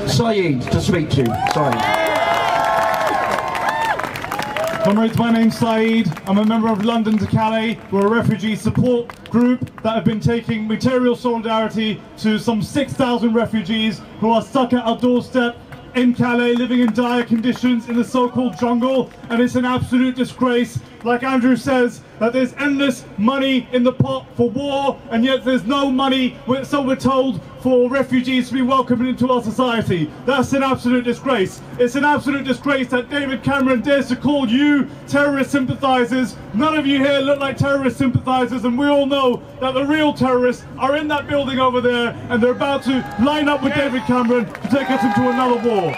Syed to speak to. Syed. Comrades, my name's Syed. I'm a member of London2Calais. We're a refugee support group that have been taking material solidarity to some 6,000 refugees who are stuck at our doorstep in Calais, living in dire conditions in the so-called jungle, and it's an absolute disgrace. Like Andrew says, that there's endless money in the pot for war, and yet there's no money, so we're told, for refugees to be welcomed into our society. That's an absolute disgrace. It's an absolute disgrace that David Cameron dares to call you terrorist sympathisers. None of you here look like terrorist sympathisers, and we all know that the real terrorists are in that building over there, and they're about to line up with David Cameron to take us into another war.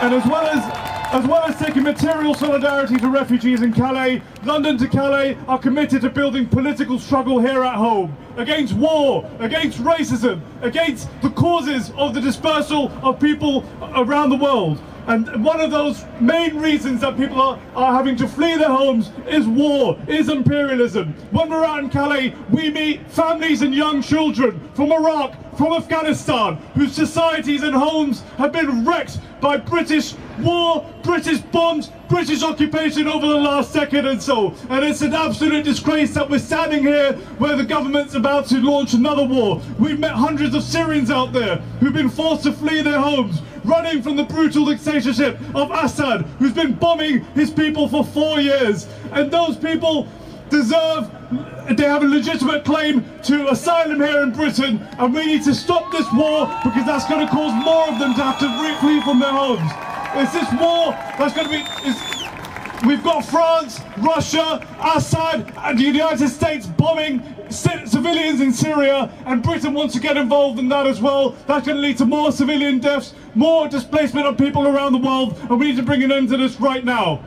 And as well as taking material solidarity to refugees in Calais, London2Calais are committed to building political struggle here at home, against war, against racism, against the causes of the dispersal of people around the world. And one of those main reasons that people are having to flee their homes is war, is imperialism. When we're out in Calais, we meet families and young children from Iraq, from Afghanistan, whose societies and homes have been wrecked by British war, British bombs, British occupation over the last decade and so. And it's an absolute disgrace that we're standing here where the government's about to launch another war. We've met hundreds of Syrians out there who've been forced to flee their homes, running from the brutal dictatorship of Assad, who's been bombing his people for 4 years. And those people they have a legitimate claim to asylum here in Britain, and we need to stop this war because that's going to cause more of them to have to flee from their homes. It's this war that's going to be... We've got France, Russia, Assad, and the United States bombing civilians in Syria, and Britain wants to get involved in that as well. That's going to lead to more civilian deaths, more displacement of people around the world, and we need to bring an end to this right now.